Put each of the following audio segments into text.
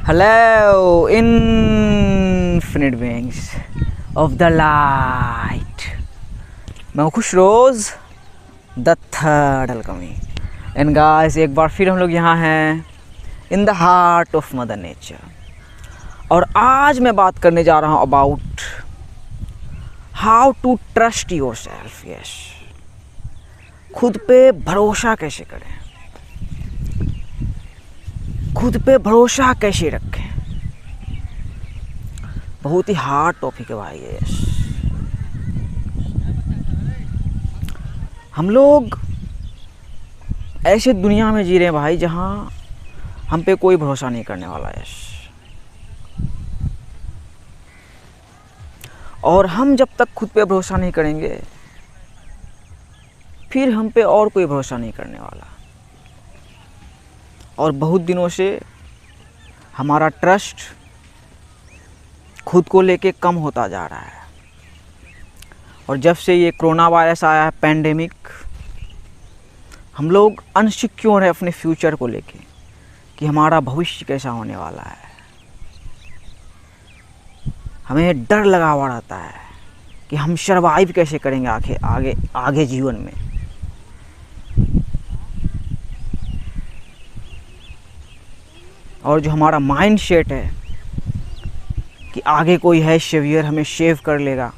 Hello, infinite beings of the light. मैं हूँ खुश Rose the third alchemy and guys एक बार फिर हम लोग यहाँ हैं in the heart of mother nature. और आज मैं बात करने जा रहा हूँ about how to trust yourself. Yes, खुद पे भरोसा कैसे करें, खुद पे भरोसा कैसे रखें। बहुत ही हार्ड टॉपिक है भाई। यस, हम लोग ऐसे दुनिया में जी रहे हैं भाई जहाँ हम पे कोई भरोसा नहीं करने वाला है। यस, और हम जब तक खुद पे भरोसा नहीं करेंगे फिर हम पे और कोई भरोसा नहीं करने वाला। और बहुत दिनों से हमारा ट्रस्ट खुद को लेके कम होता जा रहा है। और जब से ये कोरोना वायरस आया है, पैंडेमिक, हम लोग अनसिक्योर है अपने फ्यूचर को लेके कि हमारा भविष्य कैसा होने वाला है। हमें डर लगा हुआ रहता है कि हम सर्वाइव कैसे करेंगे आगे जीवन में। और जो हमारा माइंड सेट है कि आगे कोई है सेवियर, हमें सेव कर लेगा,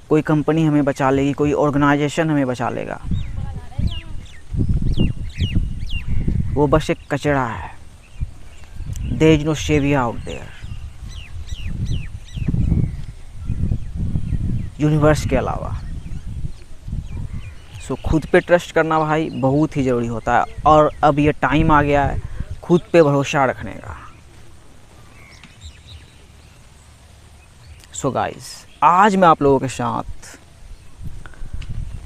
कोई कंपनी हमें बचा लेगी, कोई ऑर्गेनाइजेशन हमें बचा लेगा, वो बस एक कचरा है। There is no saviour out there, universe के अलावा। सो खुद पे ट्रस्ट करना भाई बहुत ही ज़रूरी होता है। और अब ये टाइम आ गया है खुद पे भरोसा रखने का। सो गाइस, आज मैं आप लोगों के साथ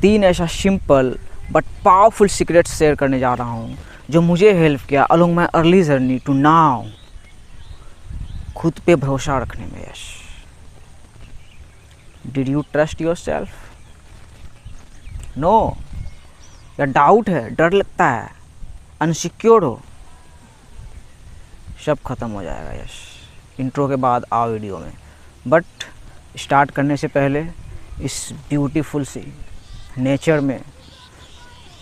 3 ऐसा simple but powerful secret share करने जा रहा हूँ जो मुझे हेल्प किया along my early journey to now खुद पे भरोसा रखने में। Yes, did you trust yourself? No, या डाउट है, डर लगता है, अनसिक्योर हो, सब खत्म हो जाएगा। यस, इंट्रो के बाद आओ वीडियो में। बट स्टार्ट करने से पहले इस ब्यूटीफुल सी नेचर में,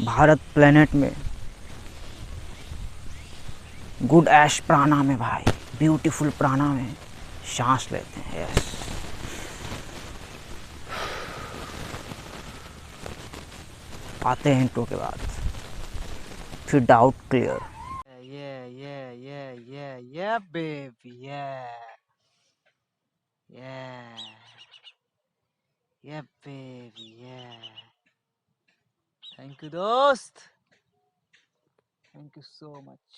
भारत प्लेनेट में, गुड ऐश प्राणा में भाई, ब्यूटीफुल प्राणा में सांस लेते हैं। यस, आते हैं इंट्रो के बाद, फिर doubt clear. Yeah baby, yeah baby, thank you दोस्त, thank you so much.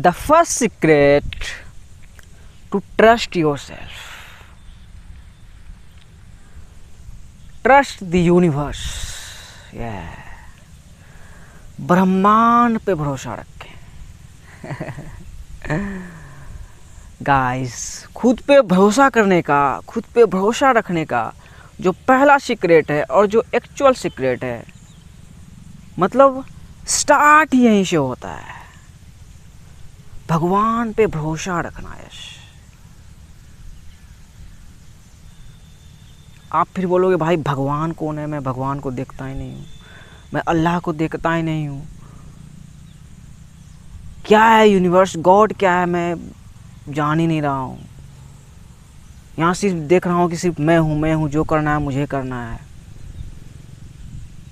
The first secret to trust yourself, trust the universe. ब्रह्मांड पे भरोसा रखें। गाइस, खुद पे भरोसा करने का, खुद पे भरोसा रखने का जो पहला सीक्रेट है और जो एक्चुअल सीक्रेट है, मतलब स्टार्ट यहीं से होता है, भगवान पे भरोसा रखना। यस, आप फिर बोलोगे भाई भगवान कौन है? मैं भगवान को देखता ही नहीं हूँ, मैं अल्लाह को देखता ही नहीं हूँ। क्या है यूनिवर्स, गॉड क्या है, मैं जान ही नहीं रहा हूँ। यहाँ सिर्फ देख रहा हूँ कि सिर्फ मैं हूँ, जो करना है मुझे करना है।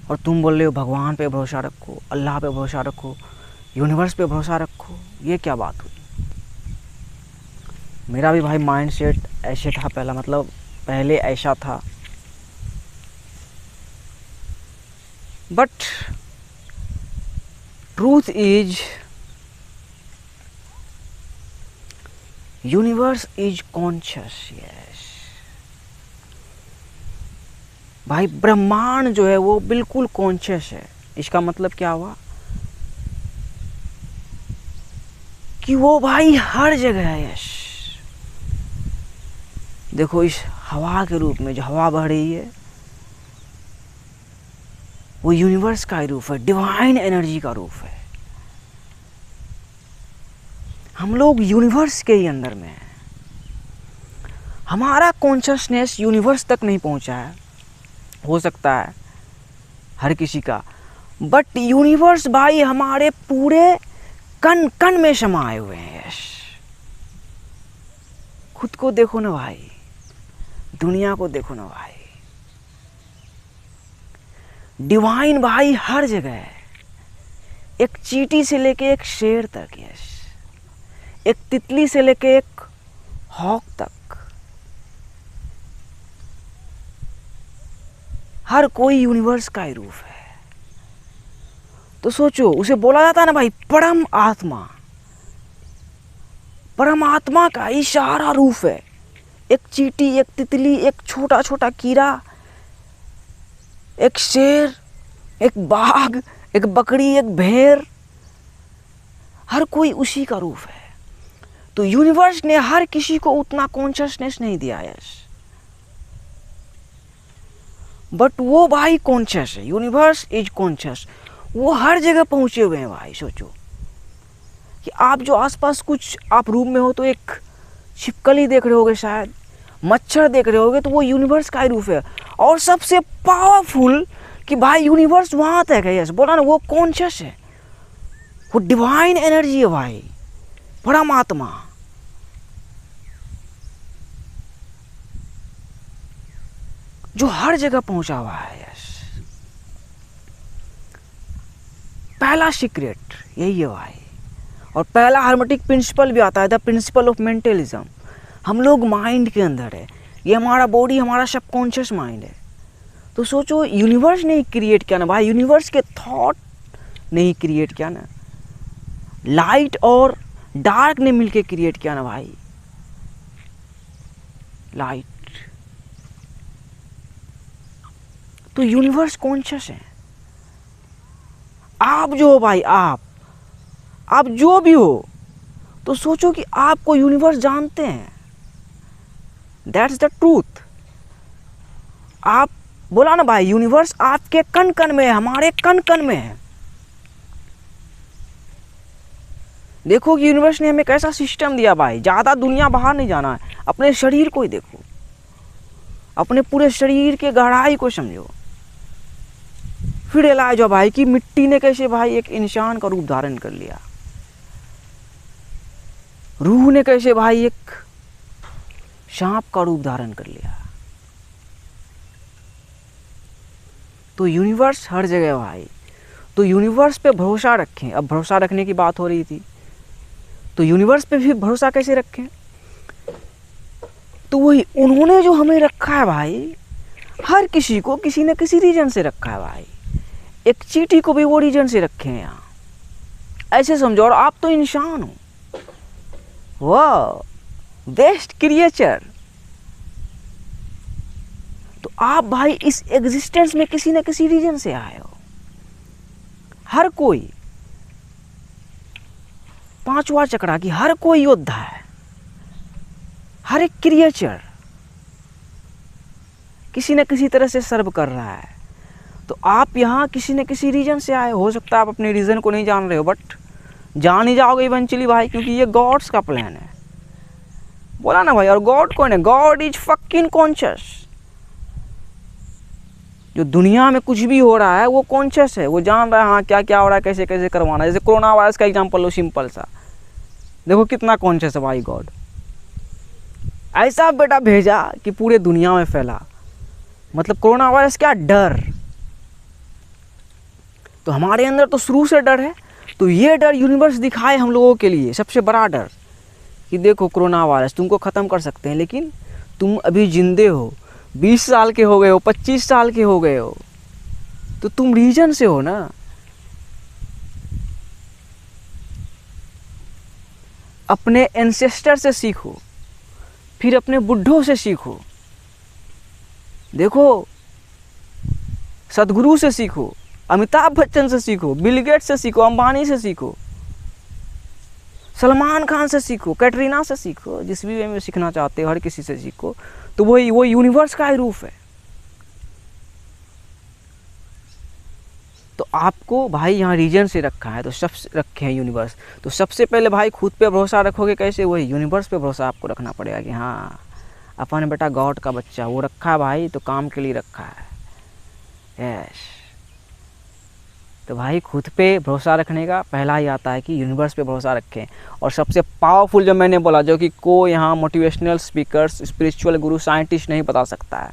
और तुम बोल रहे हो भगवान पे भरोसा रखो, अल्लाह पे भरोसा रखो, यूनिवर्स पे भरोसा रखो। ये क्या बात हुई? मेरा भी भाई माइंड सेट ऐसे था पहला, मतलब पहले ऐसा था। But truth is universe is conscious. Yes भाई, ब्रह्मांड जो है वो बिल्कुल कॉन्शियस है। इसका मतलब क्या हुआ कि वो भाई हर जगह है। यस, देखो इस हवा के रूप में जो हवा बह रही है वो यूनिवर्स का ही रूप है, डिवाइन एनर्जी का रूप है। हम लोग यूनिवर्स के ही अंदर में हैं। हमारा कॉन्शियसनेस यूनिवर्स तक नहीं पहुंचा है, हो सकता है हर किसी का, बट यूनिवर्स भाई हमारे पूरे कण कण में समाये हुए हैं। यश, खुद को देखो ना भाई, दुनिया को देखो ना भाई, डिवाइन भाई हर जगह है। एक चींटी से लेके एक शेर तक, यश, एक तितली से लेके एक हॉक तक, हर कोई यूनिवर्स का ही रूप है। तो सोचो, उसे बोला जाता है ना भाई परम आत्मा, परमात्मा का ही सारा रूप है। एक चींटी, एक तितली, एक छोटा छोटा कीड़ा, एक शेर, एक बाघ, एक बकरी, एक भेड़, हर कोई उसी का रूप है। तो यूनिवर्स ने हर किसी को उतना कॉन्शियसनेस नहीं दिया यस, बट वो भाई कॉन्शियस है। यूनिवर्स इज कॉन्शियस, वो हर जगह पहुंचे हुए हैं भाई। सोचो कि आप जो आसपास कुछ, आप रूम में हो तो एक छिपकली देख रहे होगे, शायद मच्छर देख रहे होगे, तो वो यूनिवर्स का ही रूप है। और सबसे पावरफुल कि भाई यूनिवर्स वहां तक है, यस बोला ना, वो कॉन्शियस है, वो डिवाइन एनर्जी है भाई, परमात्मा। जो हर जगह पहुंचा हुआ है, यस। पहला सीक्रेट यही है भाई। और पहला हार्मेटिक प्रिंसिपल भी आता है, द प्रिंसिपल ऑफ मेंटलिज्म। हम लोग माइंड के अंदर है, ये हमारा बॉडी, हमारा सबकॉन्शियस माइंड है। तो सोचो, यूनिवर्स ने क्रिएट किया ना भाई, यूनिवर्स के थॉट ने ही क्रिएट किया ना, लाइट और डार्क ने मिलके क्रिएट किया ना भाई, लाइट। तो यूनिवर्स कॉन्शियस है। आप जो हो भाई, आप जो भी हो, तो सोचो कि आपको यूनिवर्स जानते हैं, दैट्स द ट्रूथ। आप बोला ना भाई, यूनिवर्स आपके कण कण में है, हमारे कण कण में है। देखो कि यूनिवर्स ने हमें कैसा सिस्टम दिया भाई, ज्यादा दुनिया बाहर नहीं जाना है, अपने शरीर को ही देखो, अपने पूरे शरीर के गहराई को समझो। फिर रियलाइज हो भाई कि मिट्टी ने कैसे भाई एक इंसान का रूप धारण कर लिया, रूह ने कैसे भाई एक सांप का रूप धारण कर लिया। तो यूनिवर्स हर जगह भाई। तो यूनिवर्स पे भरोसा रखें। अब भरोसा रखने की बात हो रही थी, तो यूनिवर्स पे भी भरोसा कैसे रखें? तो वही, उन्होंने जो हमें रखा है भाई, हर किसी को किसी न किसी रीजन से रखा है भाई। एक चींटी को भी वो रीजन से रखे हैं यहाँ, ऐसे समझो। और आप तो इंसान हो, वाह बेस्ट क्रिएचर। तो आप भाई इस एग्जिस्टेंस में किसी न किसी रीजन से आए हो। हर कोई, पांचवा चक्रा की हर कोई योद्धा है, हर एक क्रिएचर किसी न किसी तरह से सर्व कर रहा है। तो आप यहाँ किसी न किसी रीजन से आए हो सकता है आप अपने रीजन को नहीं जान रहे हो, बट जान ही जाओगे इवेंचुअली भाई, क्योंकि ये गॉड्स का प्लान है। बोला ना भाई, और गॉड कौन है? God is fucking conscious. जो दुनिया में कुछ भी हो रहा है वो कॉन्शियस है, वो जान रहा है हाँ क्या क्या हो रहा है, कैसे कैसे करवाना है। जैसे कोरोना वायरस का एग्जांपल लो, सिंपल सा, देखो कितना कॉन्शियस है भाई गॉड। ऐसा बेटा भेजा कि पूरे दुनिया में फैला, मतलब कोरोना वायरस क्या, डर। तो हमारे अंदर तो शुरू से डर है, तो ये डर यूनिवर्स दिखाए हम लोगों के लिए सबसे बड़ा डर कि देखो कोरोना वायरस तुमको ख़त्म कर सकते हैं, लेकिन तुम अभी जिंदे हो, 20 साल के हो गए हो, 25 साल के हो गए हो, तो तुम रीजन से हो ना। अपने एंसेस्टर से सीखो, फिर अपने बुढ़ों से सीखो, देखो सदगुरु से सीखो, अमिताभ बच्चन से सीखो, बिल गेट्स से सीखो, अंबानी से सीखो, सलमान खान से सीखो, कैटरीना से सीखो, जिस भी वे में सीखना चाहते हो हर किसी से सीखो। तो वो यूनिवर्स का ही रूप है। तो आपको भाई यहाँ रीजन से रखा है, तो सब रखे हैं यूनिवर्स। तो सबसे पहले भाई खुद पे भरोसा रखोगे कैसे? वही यूनिवर्स पे भरोसा आपको रखना पड़ेगा कि हाँ अपन बेटा गॉड का बच्चा, वो रखा है भाई तो काम के लिए रखा है। यस, तो भाई खुद पे भरोसा रखने का पहला ही आता है कि यूनिवर्स पे भरोसा रखें। और सबसे पावरफुल जो मैंने बोला, जो कि कोई यहाँ मोटिवेशनल स्पीकर्स, स्पिरिचुअल गुरु, साइंटिस्ट नहीं बता सकता है,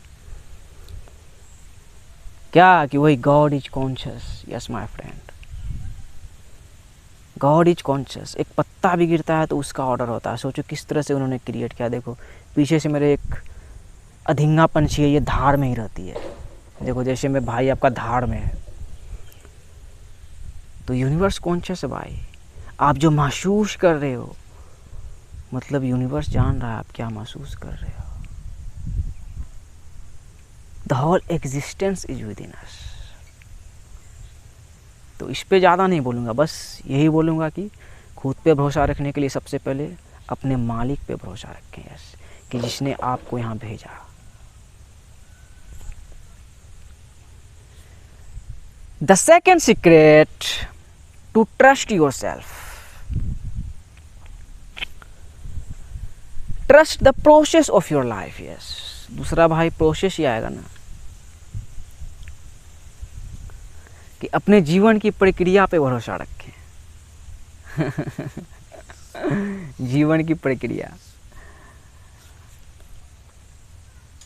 क्या? कि वही God is conscious. Yes my friend, God is conscious. एक पत्ता भी गिरता है तो उसका ऑर्डर होता है। सोचो किस तरह से उन्होंने क्रिएट किया। देखो पीछे से मेरे एक अधींगा पंछी है, ये धार में ही रहती है। देखो जैसे मैं भाई आपका धार में है, तो यूनिवर्स कॉन्शियस है भाई। आप जो महसूस कर रहे हो, मतलब यूनिवर्स जान रहा है आप क्या महसूस कर रहे हो। The whole existence is within us. तो इस पे ज़्यादा नहीं बोलूँगा, बस यही बोलूँगा कि खुद पे भरोसा रखने के लिए सबसे पहले अपने मालिक पे भरोसा रखें। यस, कि जिसने आपको यहाँ भेजा। The second secret, to trust yourself. Trust the process of your life. Yes, दूसरा भाई प्रोसेस ही आएगा ना, कि अपने जीवन की प्रक्रिया पे भरोसा रखें। जीवन की प्रक्रिया,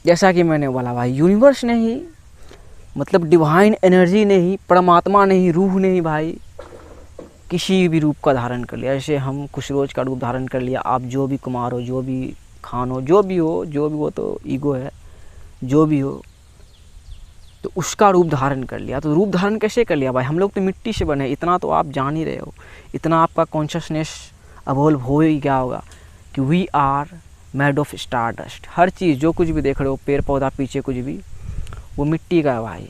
जैसा कि मैंने बोला भाई, यूनिवर्स ने ही, मतलब डिवाइन एनर्जी ने ही, परमात्मा ने ही, रूह ने ही भाई किसी भी रूप का धारण कर लिया। जैसे हम खुशरोज का रूप धारण कर लिया। आप जो भी कुमार हो, जो भी खान हो, जो भी हो तो ईगो है, जो भी हो तो उसका रूप धारण कर लिया। तो रूप धारण कैसे कर लिया भाई? हम लोग तो मिट्टी से बने, इतना तो आप जान ही रहे हो। इतना आपका कॉन्शियसनेस अवॉल्व हो ही गया होगा कि we are made of star dust. हर चीज़ जो कुछ भी देख रहे हो, पेड़ पौधा पीछे कुछ भी, वो मिट्टी का है भाई।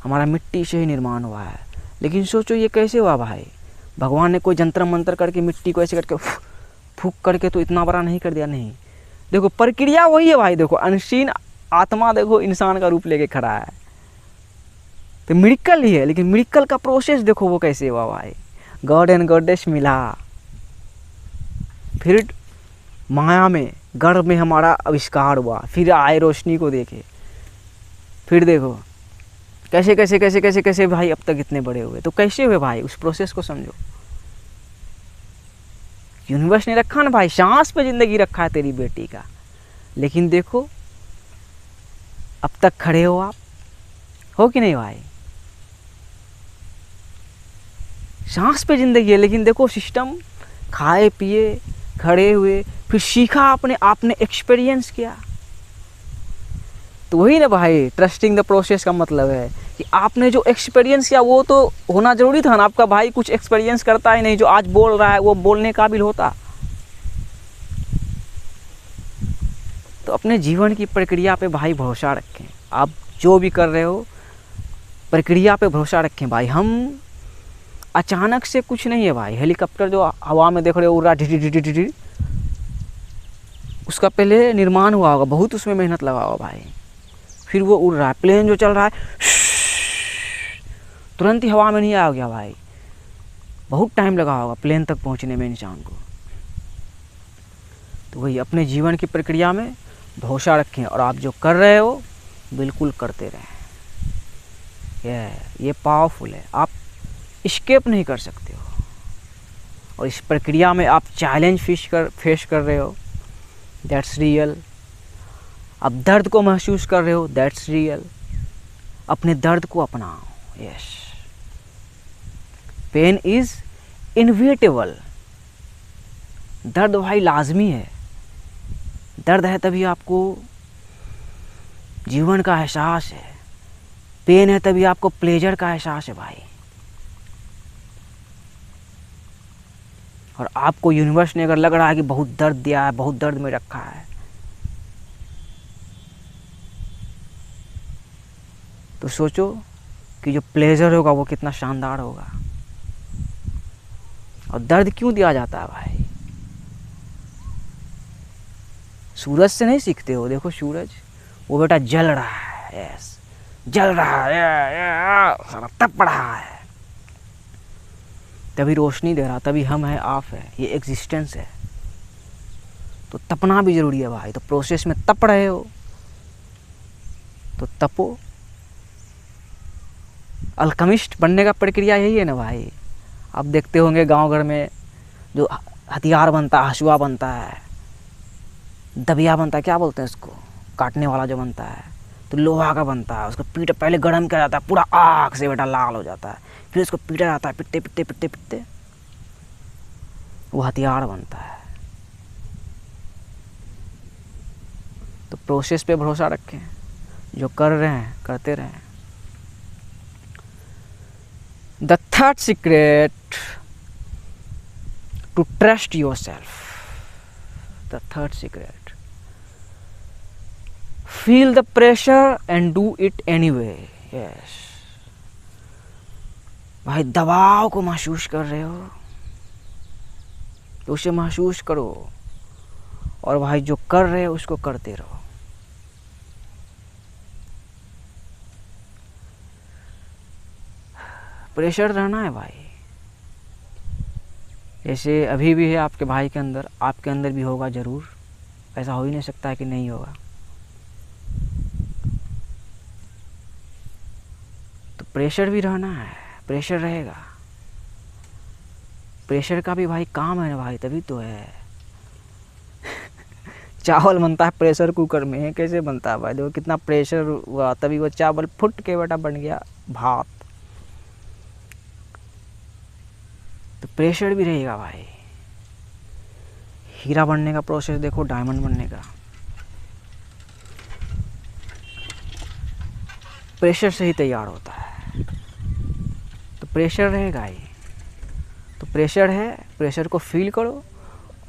हमारा मिट्टी से ही निर्माण हुआ है। लेकिन सोचो ये कैसे हुआ भाई? भगवान ने कोई जंतर मंतर करके मिट्टी को ऐसे करके फूक करके तो इतना बड़ा नहीं कर दिया। नहीं, देखो प्रक्रिया वही है भाई। देखो अनसीन आत्मा देखो इंसान का रूप लेके खड़ा है, तो मिरेकल ही है। लेकिन मिरेकल का प्रोसेस देखो वो कैसे हुआ भाई। गॉड एंड गॉडेस मिला, फिर माया में, गर्भ में हमारा आविष्कार हुआ, फिर आए रोशनी को देखे, फिर देखो कैसे कैसे कैसे कैसे कैसे भाई अब तक इतने बड़े हुए। तो कैसे हुए भाई? उस प्रोसेस को समझो। यूनिवर्स ने रखा ना भाई, सांस पे जिंदगी रखा है तेरी बेटी का। लेकिन देखो अब तक खड़े हो आप, हो कि नहीं भाई? सांस पे जिंदगी है, लेकिन देखो सिस्टम, खाए पिए, खड़े हुए, फिर सीखा आपने एक्सपीरियंस किया। तो वही ना भाई, ट्रस्टिंग द प्रोसेस का मतलब है कि आपने जो एक्सपीरियंस किया वो तो होना जरूरी था ना। आपका भाई कुछ एक्सपीरियंस करता ही नहीं, जो आज बोल रहा है वो बोलने काबिल होता। तो अपने जीवन की प्रक्रिया पे भाई भरोसा रखें। आप जो भी कर रहे हो प्रक्रिया पे भरोसा रखें भाई। हम अचानक से कुछ नहीं है भाई। हेलीकॉप्टर जो हवा में देख रहे हो उड़ रहा ढिढी, उसका पहले निर्माण हुआ होगा, बहुत उसमें मेहनत लगा होगा भाई, फिर वो उड़ रहा है। प्लेन जो चल रहा है तुरंत ही हवा में नहीं आ गया भाई, बहुत टाइम लगा होगा प्लेन तक पहुंचने में इंसान को। तो वही अपने जीवन की प्रक्रिया में भरोसा रखें और आप जो कर रहे हो बिल्कुल करते रहें। ये पावरफुल है, आप एस्केप नहीं कर सकते हो। और इस प्रक्रिया में आप चैलेंज फेस कर रहे हो, दैट्स रियल। आप दर्द को महसूस कर रहे हो, दैट्स रियल। अपने दर्द को अपनाओ। Yes, pain is inevitable. दर्द भाई लाजमी है। दर्द है तभी आपको जीवन का एहसास है, पेन है तभी आपको प्लेजर का एहसास है भाई। और आपको यूनिवर्स ने अगर लग रहा है कि बहुत दर्द दिया है, बहुत दर्द में रखा है, तो सोचो कि जो प्लेजर होगा वो कितना शानदार होगा। और दर्द क्यों दिया जाता है भाई? सूरज से नहीं सीखते हो? देखो सूरज वो बेटा जल रहा है, यस, जल रहा है, सारा तप रहा है, तभी रोशनी दे रहा, तभी हम है, आप है, ये एग्जिस्टेंस है। तो तपना भी जरूरी है भाई। तो प्रोसेस में तप रहे हो तो तपो। अल्केमिस्ट बनने का प्रक्रिया यही है ना भाई। आप देखते होंगे गांव घर में जो हथियार बनता है, हसुआ बनता है, दबिया बनता है, क्या बोलते हैं इसको, काटने वाला जो बनता है, तो लोहा का बनता है। उसको पीट पहले गर्म किया जाता है, पूरा आग से बेटा लाल हो जाता है, फिर उसको पीटा जाता है, पिटते पिटते पिटते पिटते वो हथियार बनता है। तो प्रोसेस पे भरोसा रखें, जो कर रहे हैं करते रहें। The third secret to trust yourself, the third secret, feel the pressure and do it anyway. Yes भाई, दबाव को महसूस कर रहे हो तो उसे महसूस करो, और भाई जो कर रहे हो उसको करते रहो। प्रेशर रहना है भाई। जैसे अभी भी है आपके भाई के अंदर, आपके अंदर भी होगा ज़रूर, ऐसा हो ही नहीं सकता है कि नहीं होगा। तो प्रेशर भी रहना है, प्रेशर रहेगा। प्रेशर का भी भाई काम है ना भाई, तभी तो है। चावल बनता है प्रेशर कुकर में, कैसे बनता है भाई, देखो कितना प्रेशर हुआ, तभी वो चावल फुट के बेटा बन गया भात। तो प्रेशर भी रहेगा भाई। हीरा बनने का प्रोसेस देखो, डायमंड बनने का प्रेशर से ही तैयार होता है। तो प्रेशर रहेगा ही। तो प्रेशर है, प्रेशर को फील करो,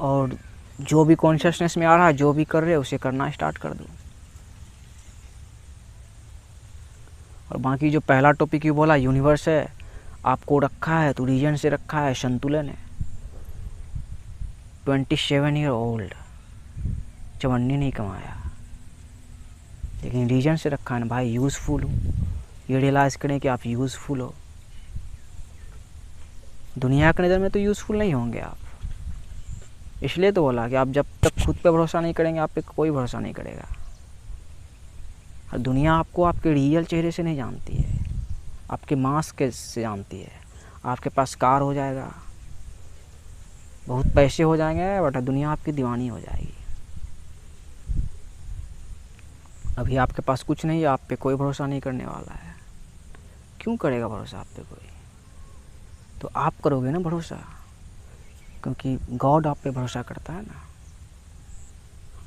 और जो भी कॉन्शियसनेस में आ रहा है, जो भी कर रहे हो उसे करना स्टार्ट कर दो। और बाकी जो पहला टॉपिक ही बोला, यूनिवर्स है, आपको रखा है तो रीजन से रखा है, संतुलन है। 27 ईयर ओल्ड, चवन्नी नहीं कमाया, लेकिन रीजन से रखा है ना भाई, यूज़फुल हूँ। ये रियलाइज़ करें कि आप यूज़फुल हो। दुनिया की नज़र में तो यूज़फुल नहीं होंगे आप, इसलिए तो बोला कि आप जब तक खुद पे भरोसा नहीं करेंगे, आप पे कोई भरोसा नहीं करेगा। और दुनिया आपको आपके रियल चेहरे से नहीं जानती है, आपके मास्क से जानती है। आपके पास कार हो जाएगा, बहुत पैसे हो जाएंगे, बट दुनिया आपकी दीवानी हो जाएगी। अभी आपके पास कुछ नहीं है, आप पे कोई भरोसा नहीं करने वाला है। क्यों करेगा भरोसा आप पे कोई? तो आप करोगे ना भरोसा, क्योंकि गॉड आप पे भरोसा करता है ना।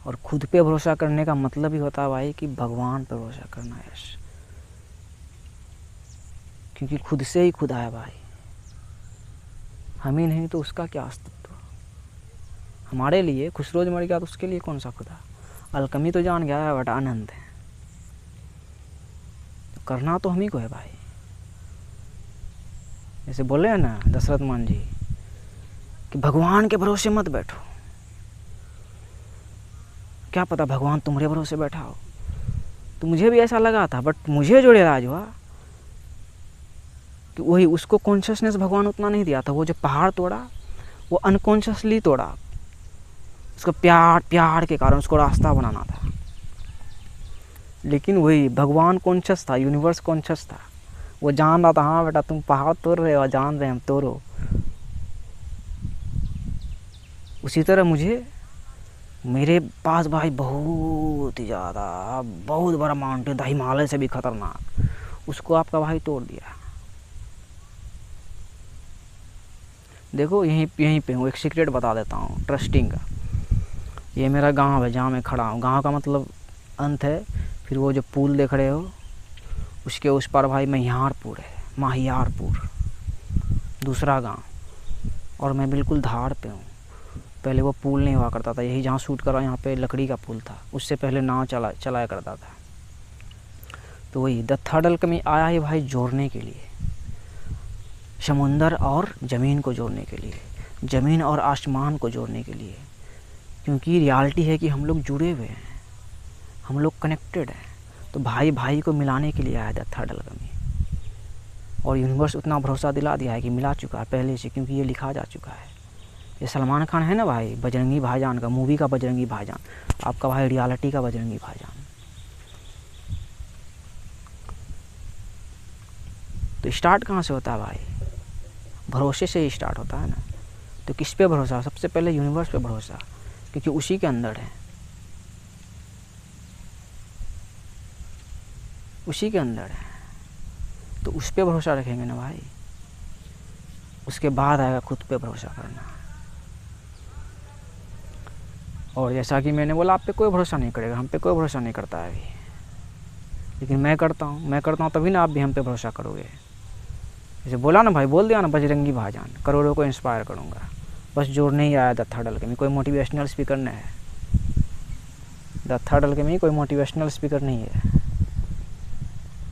और खुद पे भरोसा करने का मतलब ही होता है भाई कि भगवान पे भरोसा करना है। क्योंकि खुद से ही खुदा है भाई, हम ही नहीं तो उसका क्या अस्तित्व। हमारे लिए खुशरोज मर गया तो उसके लिए कौन सा खुदा। अलकमी तो जान गया है, बट आनंद है। तो करना तो हम ही को है भाई। जैसे बोले हैं ना दशरथ मान जी कि भगवान के भरोसे मत बैठो, क्या पता भगवान तुम्हारे भरोसे बैठा हो। तो मुझे भी ऐसा लगा था, बट मुझे जो रियलाइज हुआ कि वही उसको कॉन्शियसनेस भगवान उतना नहीं दिया था। वो जो पहाड़ तोड़ा वो अनकॉन्शियसली तोड़ा, उसको प्यार प्यार के कारण उसको रास्ता बनाना था। लेकिन वही भगवान कॉन्शियस था, यूनिवर्स कॉन्शियस था। वो जान रहा था, हाँ बेटा तुम पहाड़ तोड़ रहे हो, जान रहे हैं हम, तोड़ो। उसी तरह मुझे, मेरे पास भाई बहुत ही ज़्यादा, बहुत बड़ा माउंटेन था, हिमालय से भी खतरनाक, उसको आपका भाई तोड़ दिया। देखो यहीं पे हूँ, एक सीक्रेट बता देता हूँ ट्रस्टिंग का। ये मेरा गांव है जहाँ मैं खड़ा हूँ। गांव का मतलब अंत है, फिर वो जो पुल देख रहे हो उसके उस पर भाई महियारपुर है, माहियारपुर दूसरा गांव। और मैं बिल्कुल धार पे हूँ। पहले वो पुल नहीं हुआ करता था, यही जहाँ शूट कर रहा, यहाँ पे लकड़ी का पुल था। उससे पहले नाव चलाया करता था। तो वही द थर्ड अल्केमी आया है भाई जोड़ने के लिए, समुंदर और ज़मीन को जोड़ने के लिए, ज़मीन और आसमान को जोड़ने के लिए। क्योंकि रियलिटी है कि हम लोग जुड़े हुए हैं, हम लोग कनेक्टेड हैं। तो भाई भाई को मिलाने के लिए आया था थर्ड अलगमी। और यूनिवर्स उतना भरोसा दिला दिया है कि मिला चुका है पहले से, क्योंकि ये लिखा जा चुका है। ये सलमान खान है ना भाई, बजरंगी भाईजान का, मूवी का बजरंगी भाईजान, आपका भाई रियलिटी का बजरंगी भाईजान। तो स्टार्ट कहाँ से होता है भाई? भरोसे से ही स्टार्ट होता है ना। तो किस पे भरोसा? सबसे पहले यूनिवर्स पे भरोसा, क्योंकि उसी के अंदर है, उसी के अंदर है। तो उस पे भरोसा रखेंगे ना भाई, उसके बाद आएगा खुद पे भरोसा करना। और जैसा कि मैंने बोला, आप पे कोई भरोसा नहीं करेगा, हम पे कोई भरोसा नहीं करता है अभी, लेकिन मैं करता हूँ तभी ना आप भी हम पे भरोसा करोगे। जैसे बोला ना भाई, बोल दिया ना बजरंगी भाईजान, करोड़ों को इंस्पायर करूँगा। बस जोर नहीं आया द थर्ड अलकेमी, कोई मोटिवेशनल स्पीकर नहीं है। द थर्ड अलकेमी कोई मोटिवेशनल स्पीकर नहीं है,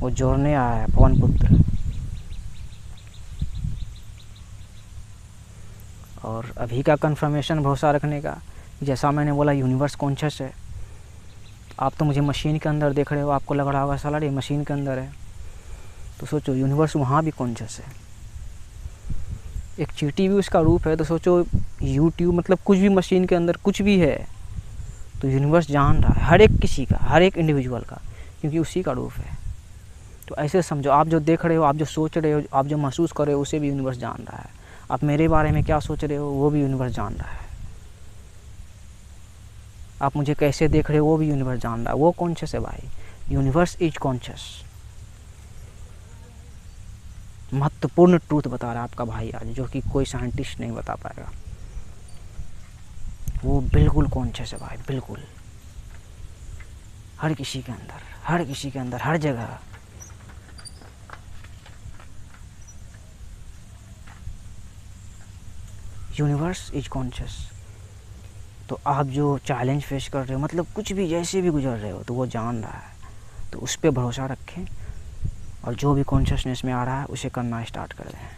वो जोड़ने आया है पवन पुत्र। और अभी का कंफर्मेशन भरोसा रखने का, जैसा मैंने बोला यूनिवर्स कॉन्शियस है। आप तो मुझे मशीन के अंदर देख रहे हो, आपको लग रहा होगा साला ये मशीन के अंदर है, तो सोचो यूनिवर्स वहाँ भी कॉन्शियस है। एक चींटी भी उसका रूप है, तो सोचो यूट्यूब मतलब कुछ भी मशीन के अंदर कुछ भी है, तो यूनिवर्स जान रहा है हर एक किसी का, हर एक इंडिविजुअल का, क्योंकि उसी का रूप है। तो ऐसे समझो, आप जो देख रहे हो, आप जो सोच रहे हो, आप जो महसूस कर रहे हो, उसे भी यूनिवर्स जान रहा है। आप मेरे बारे में क्या सोच रहे हो, वो भी यूनिवर्स जान रहा है। आप मुझे कैसे देख रहे हो, वो भी यूनिवर्स जान रहा है। वो कॉन्शियस है भाई, यूनिवर्स इज कॉन्शियस। महत्वपूर्ण ट्रूथ बता रहा है आपका भाई आज, जो कि कोई साइंटिस्ट नहीं बता पाएगा। वो बिल्कुल कॉन्शियस है भाई, बिल्कुल हर किसी के अंदर, हर किसी के अंदर, हर जगह। Universe is conscious. तो आप जो चैलेंज फेस कर रहे हो, मतलब कुछ भी जैसे भी गुजर रहे हो, तो वो जान रहा है। तो उस पर भरोसा रखें, और जो भी कॉन्शियसनेस में आ रहा है उसे करना स्टार्ट कर दें।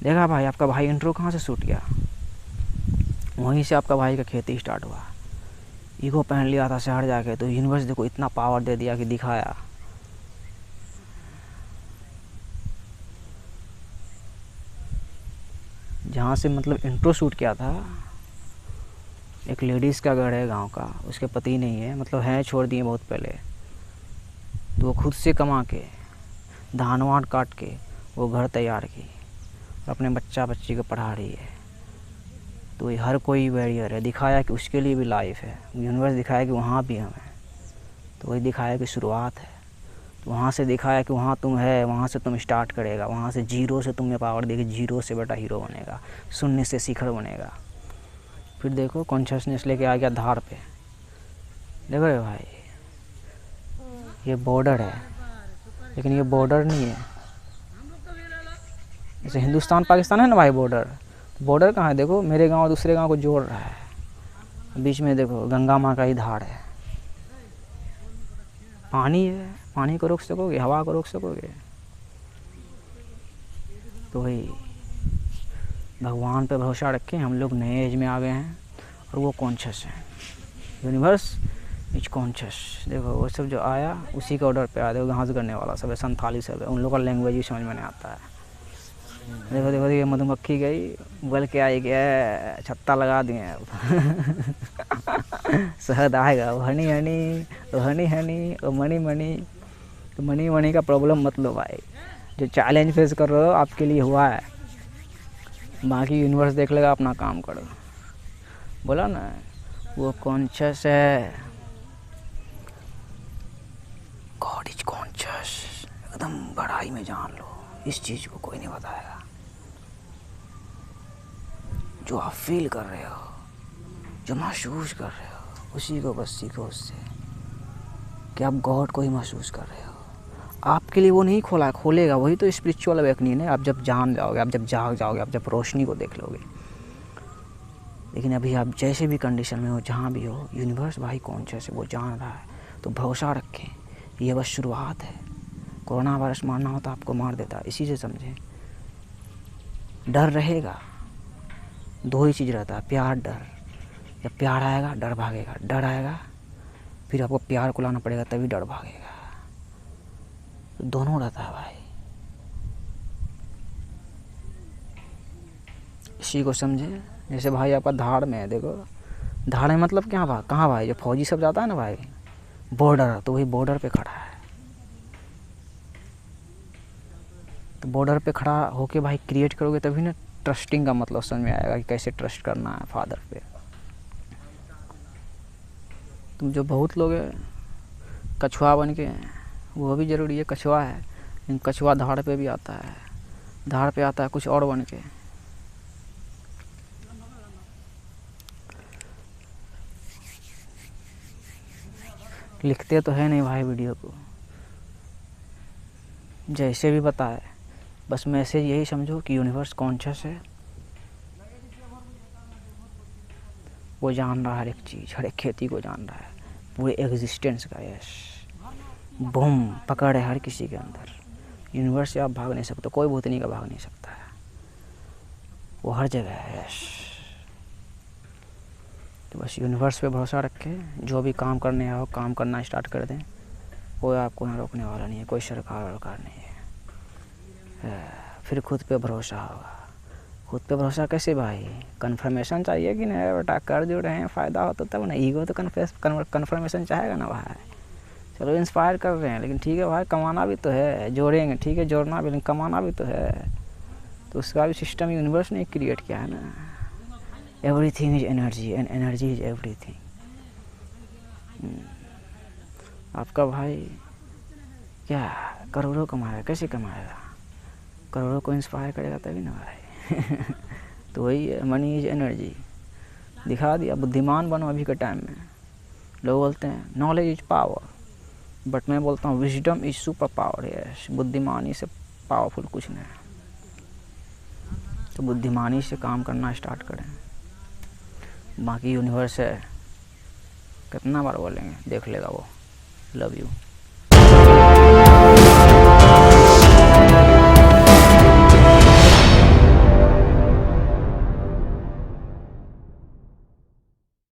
देखा भाई, आपका भाई इंट्रो कहाँ से शूट किया, वहीं से आपका भाई का खेती स्टार्ट हुआ। ईगो पहन लिया था शहर जाके, तो यूनिवर्स देखो इतना पावर दे दिया कि दिखाया। जहाँ से मतलब इंट्रो शूट किया था, एक लेडीज़ का घर है गांव का, उसके पति नहीं है, मतलब है, छोड़ दिए बहुत पहले। तो वो खुद से कमा के, धान वान काट के वो घर तैयार की, और अपने बच्चा बच्ची को पढ़ा रही है। तो ये हर कोई बैरियर है, दिखाया कि उसके लिए भी लाइफ है। यूनिवर्स दिखाया कि वहाँ भी हम हैं, तो वही दिखाया कि शुरुआत है। तो वहाँ से दिखाया कि वहाँ तुम है, वहाँ से तुम स्टार्ट करेगा, वहाँ से जीरो से तुम्हें पावर देगी, जीरो से बेटा हीरो बनेगा, शून्य से शिखर बनेगा। फिर देखो कॉन्शियसनेस लेके आ गया धार पे। देखो रे भाई, ये बॉर्डर है, लेकिन ये बॉर्डर नहीं है। जैसे हिंदुस्तान पाकिस्तान है ना भाई बॉर्डर, बॉर्डर कहाँ है? देखो मेरे गांव दूसरे गांव को जोड़ रहा है, बीच में देखो गंगा माँ का ही धार है, पानी है। पानी को रोक सकोगे? हवा को रोक सकोगे? तो वही भगवान पे भरोसा रखें। हम लोग नए एज में आ गए हैं, और वो कॉन्शियस है। Universe is conscious. देखो वो सब जो आया उसी के ऑर्डर पे आया। देखो घास करने वाला सब है, संथाली सब है, उन लोगों का लैंग्वेज भी समझ में नहीं आता है। देखो देखो ये मधुमक्खी गई, उगल के आई, गया छत्ता लगा दिए शहद आएगा, वो हनी हनी, वो हनी हनी, वो मनी मनी। तो मनी मनी का प्रॉब्लम मत लो भाई, जो चैलेंज फेस कर रहे हो आपके लिए हुआ है, बाकी यूनिवर्स देख लेगा, अपना काम करो। बोला ना, वो कॉन्शियस है, गॉड इज कॉन्शियस। एकदम बड़ाई में जान लो, इस चीज़ को कोई नहीं बताएगा। जो आप फील कर रहे हो, जो महसूस कर रहे हो, उसी को बस सीखो उससे, कि आप गॉड को ही महसूस कर रहे हो। आपके लिए वो नहीं खोलेगा, वही तो स्पिरिचुअल अवेकनिंग है। आप जब जान जाओगे, आप जब जाग जाओगे, आप जब रोशनी को देख लोगे। लेकिन अभी आप जैसे भी कंडीशन में हो, जहाँ भी हो, यूनिवर्स भाई कॉन्शियस है, वो जान रहा है। तो भरोसा रखें, ये बस शुरुआत है। कोरोना वायरस मारना होता आपको मार देता, इसी से समझें। डर रहेगा, दो ही चीज़ रहता है, प्यार डर। जब प्यार आएगा डर भागेगा, डर आएगा फिर आपको प्यार को लाना पड़ेगा तभी डर भागेगा। तो दोनों रहता है भाई, इसी को समझे। जैसे भाई आपका धाड़ में है, देखो धाड़ में मतलब क्या भाई, कहाँ भाई, जो फौजी सब जाता है ना भाई बॉर्डर, तो वही बॉर्डर पे खड़ा है। तो बॉर्डर पे खड़ा होके भाई क्रिएट करोगे तभी ना ट्रस्टिंग का मतलब समझ में आएगा कि कैसे ट्रस्ट करना है फादर पे। तुम जो बहुत लोग कछुआ बन के, वो भी ज़रूरी है, कछुआ है, लेकिन कछुआ धाड़ पे भी आता है, धाड़ पे आता है कुछ और बन के। लिखते तो है नहीं भाई वीडियो को, जैसे भी बताए, बस मैसेज यही समझो कि यूनिवर्स कॉन्शियस है, वो जान रहा है हर एक चीज़, हर एक खेती को जान रहा है, पूरे एग्जिस्टेंस का। यस, बूम पकड़ है हर किसी के अंदर। यूनिवर्स से आप भाग नहीं सकते, कोई भूतनी का भाग नहीं सकता है, वो हर जगह है। यस, तो बस यूनिवर्स पे भरोसा रखें, जो भी काम करने आओ काम करना स्टार्ट कर दें, कोई आपको ना रोकने वाला नहीं है, कोई सरकार वरकार नहीं है। फिर खुद पे भरोसा होगा। खुद पे भरोसा कैसे भाई, कन्फर्मेशन चाहिए कि नहीं बेटा, कर जो रहे हैं फ़ायदा हो तो तब ना, ईगो तो कन्फर्मेशन चाहेगा ना भाई। चलो इंस्पायर कर रहे हैं, लेकिन ठीक है भाई, कमाना भी तो है, जोड़ेंगे ठीक है, जोड़ना भी, लेकिन कमाना भी तो है। तो उसका भी सिस्टम यूनिवर्स ने क्रिएट किया है ना। Everything is energy and energy is everything. आपका भाई क्या करोड़ों कमाएगा, कैसे कमाएगा, करोड़ों को इंस्पायर करेगा तभी ना भाई। तो वही है, मनी इज एनर्जी। दिखा दिया, बुद्धिमान बनो अभी के टाइम में। लोग बोलते हैं नॉलेज इज पावर, बट मैं बोलता हूँ wisdom is super power. Yes, बुद्धिमानी से पावरफुल कुछ नहीं। तो बुद्धिमानी से काम करना स्टार्ट करें, बाकी यूनिवर्स है, कितना बार बोलेंगे, देख लेगा वो। Love you.